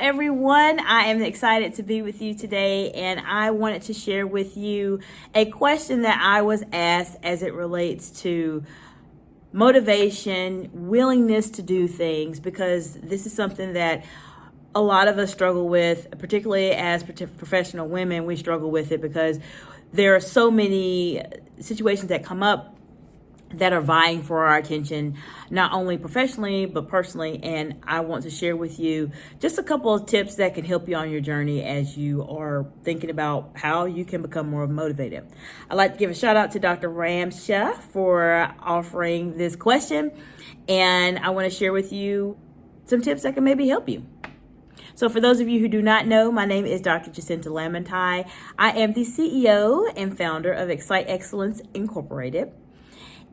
everyone. I am excited to be with you today, and I wanted to share with you a question that I was asked as it relates to motivation, willingness to do things, because this is something that a lot of us struggle with, particularly as professional women. We struggle with it because there are so many situations that come up that are vying for our attention, not only professionally, but personally. And I want to share with you just a couple of tips that can help you on your journey as you are thinking about how you can become more motivated. I'd like to give a shout out to Dr. Ramsha for offering this question. And I want to share with you some tips that can maybe help you. So for those of you who do not know, my name is Dr. Jacinta Lamontai. I am the CEO and founder of Excite Excellence Incorporated.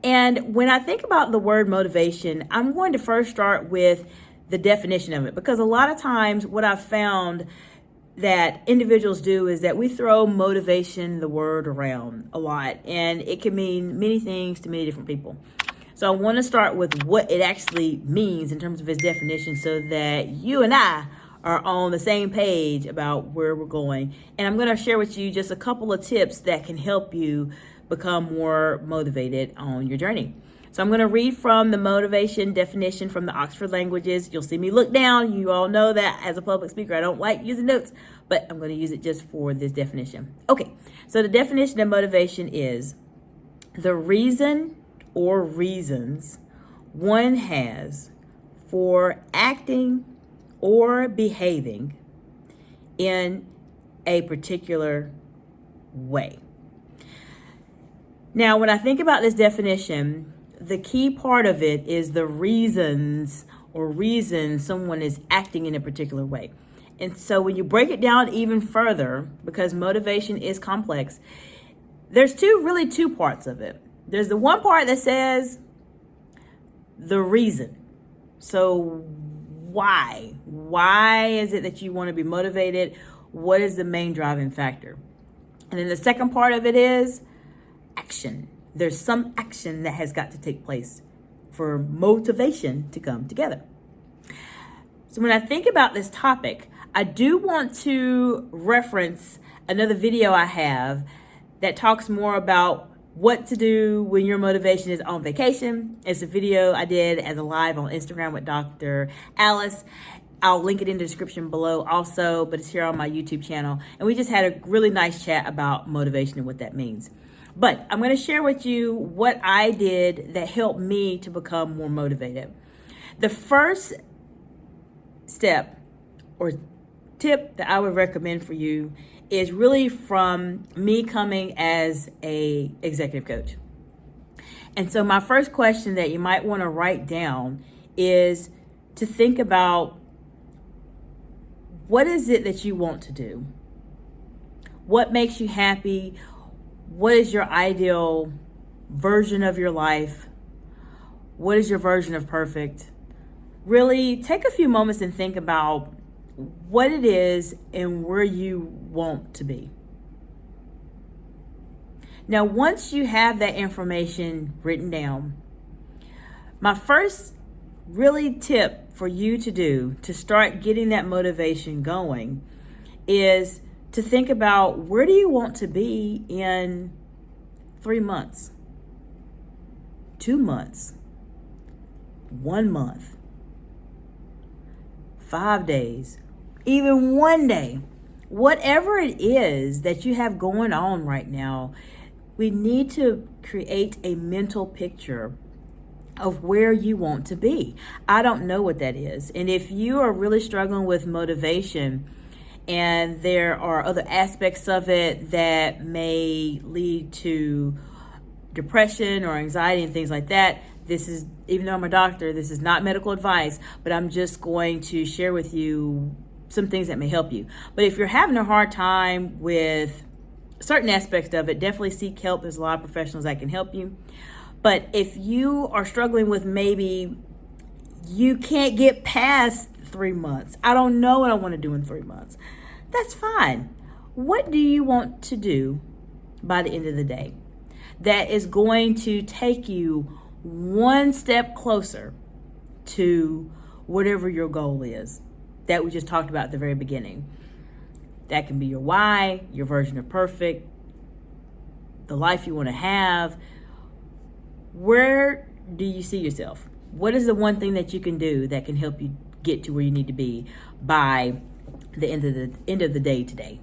And when I think about the word motivation, I'm going to first start with the definition of it, because a lot of times what I've found that individuals do is that we throw motivation, the word, around a lot, and it can mean many things to many different people. So I want to start with what it actually means in terms of its definition so that you and I are on the same page about where we're going. And I'm going to share with you just a couple of tips that can help you become more motivated on your journey. So I'm going to read from the motivation definition from the Oxford Languages. You'll see me look down. You all know that as a public speaker, I don't like using notes, but I'm going to use it just for this definition. Okay, so the definition of motivation is the reason or reasons one has for acting or behaving in a particular way. Now, when I think about this definition, the key part of it is the reasons or reasons someone is acting in a particular way. And so when you break it down even further, because motivation is complex, there's two parts of it. There's the one part that says the reason. So why? Why is it that you want to be motivated? What is the main driving factor? And then the second part of it is action. There's some action that has got to take place for motivation to come together. So when I think about this topic, I do want to reference another video I have that talks more about what to do when your motivation is on vacation. It's a video I did as a live on Instagram with Dr. Alice. I'll link it in the description below also, but it's here on my YouTube channel. And we just had a really nice chat about motivation and what that means. But I'm going to share with you what I did that helped me to become more motivated. The first step or tip that I would recommend for you is really from me coming as a executive coach. And so my first question that you might want to write down is to think about, what is it that you want to do? What makes you happy? What is your ideal version of your life? What is your version of perfect? Really take a few moments and think about what it is and where you want to be. Now, once you have that information written down, my first really tip for you to do to start getting that motivation going is to think about, where do you want to be in 3 months, 2 months, 1 month, 5 days, even 1 day. Whatever it is that you have going on right now, we need to create a mental picture of where you want to be. I don't know what that is. And if you are really struggling with motivation, and there are other aspects of it that may lead to depression or anxiety and things like that, this is, even though I'm a doctor, this is not medical advice, but I'm just going to share with you some things that may help you. But if you're having a hard time with certain aspects of it, definitely seek help. There's a lot of professionals that can help you. But if you are struggling with, maybe you can't get past 3 months, I don't know what I want to do in 3 months, that's fine. What do you want to do by the end of the day that is going to take you one step closer to whatever your goal is? that we just talked about at the very beginning. That can be your why, your version of perfect, the life you want to have. Where do you see yourself? What is the one thing that you can do that can help you get to where you need to be by the end of the day today?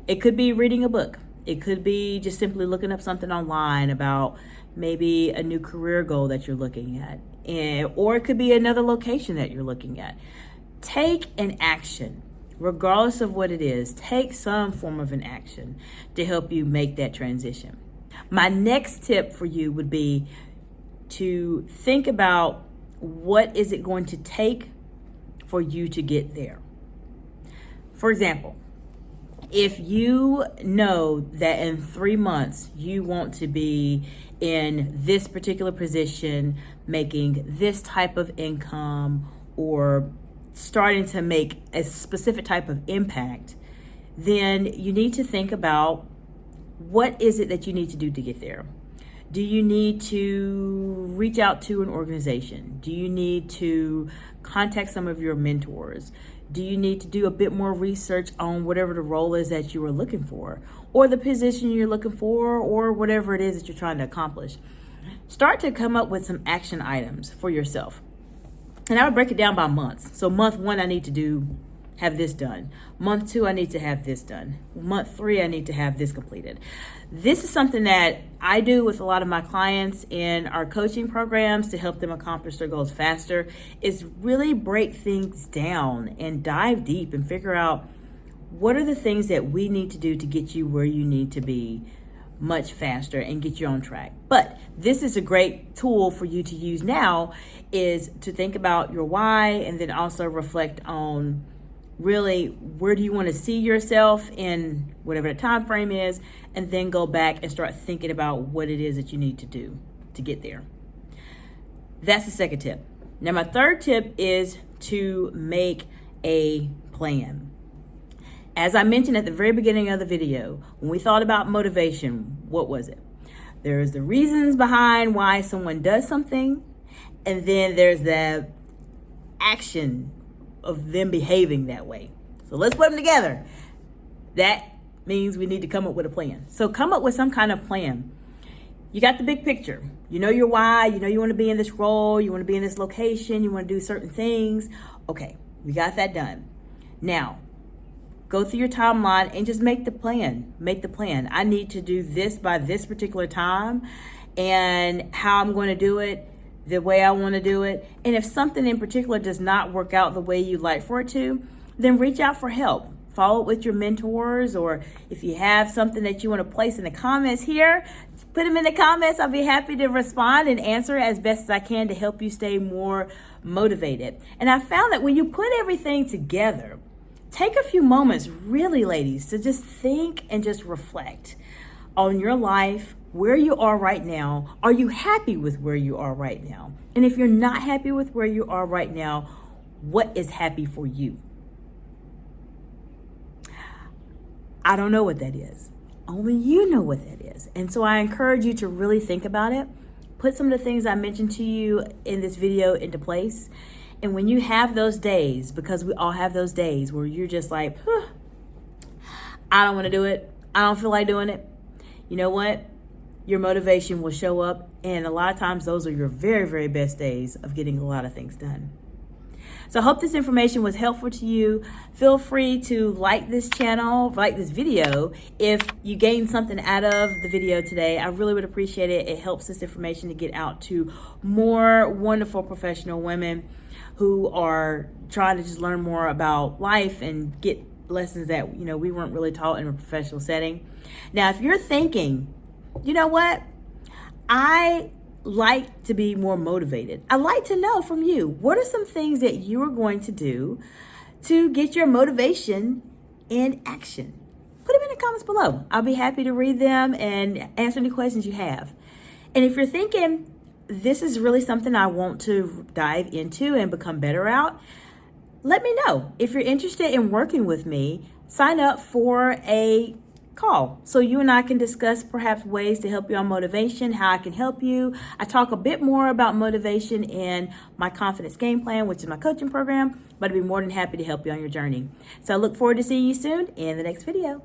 It could be reading a book. It could be just simply looking up something online about maybe a new career goal that you're looking at, or it could be another location that you're looking at. Take an action, regardless of what it is. Take some form of an action to help you make that transition. My next tip for you would be to think about what is it going to take for you to get there. For example, if you know that in 3 months you want to be in this particular position, making this type of income, or starting to make a specific type of impact, then you need to think about what is it that you need to do to get there. Do you need to reach out to an organization? Do you need to contact some of your mentors? Do you need to do a bit more research on whatever the role is that you are looking for, or the position you're looking for, or whatever it is that you're trying to accomplish? Start to come up with some action items for yourself. And I would break it down by months. So month 1, I need to have this done. Month 2, I need to have this done. Month 3, I need to have this completed. This is something that I do with a lot of my clients in our coaching programs to help them accomplish their goals faster, is really break things down and dive deep and figure out what are the things that we need to do to get you where you need to be much faster and get you on track. But this is a great tool for you to use now, is to think about your why and then also reflect on really where do you want to see yourself in whatever the time frame is, and then go back and start thinking about what it is that you need to do to get there. That's the second tip. Now, my third tip is to make a plan. As I mentioned at the very beginning of the video, when we thought about motivation, what was it? There's the reasons behind why someone does something, and then there's the action of them behaving that way. So let's put them together. That means we need to come up with a plan. So come up with some kind of plan. You got the big picture. You know your why. You know you want to be in this role. You want to be in this location. You want to do certain things. Okay, we got that done. Now, go through your timeline and just make the plan. Make the plan. I need to do this by this particular time, and how I'm going to do it, the way I want to do it. And if something in particular does not work out the way you'd like for it to, then reach out for help. Follow up with your mentors, or if you have something that you want to place in the comments here, put them in the comments. I'll be happy to respond and answer as best as I can to help you stay more motivated. And I found that when you put everything together, take a few moments, really, ladies, to just think and just reflect on your life, where you are right now. Are you happy with where you are right now? And if you're not happy with where you are right now, what is happy for you? I don't know what that is. Only you know what that is. And so I encourage you to really think about it. Put some of the things I mentioned to you in this video into place. And when you have those days, because we all have those days where you're just like, I don't want to do it. I don't feel like doing it. You know what? Your motivation will show up. And a lot of times those are your very, very best days of getting a lot of things done. So I hope this information was helpful to you. Feel free to like this channel, like this video, if you gained something out of the video today. I really would appreciate it. It helps this information to get out to more wonderful professional women who are trying to just learn more about life and get lessons that, you know, we weren't really taught in a professional setting. Now, if you're thinking, you know what, I like to be more motivated, I'd like to know from you, what are some things that you are going to do to get your motivation in action? Put them in the comments below. I'll be happy to read them and answer any questions you have. And if you're thinking, this is really something I want to dive into and become better at, let me know. If you're interested in working with me, sign up for a call so you and I can discuss perhaps ways to help you on motivation, how I can help you. I talk a bit more about motivation in my Confidence Game Plan, which is my coaching program, but I'd be more than happy to help you on your journey. So I look forward to seeing you soon in the next video.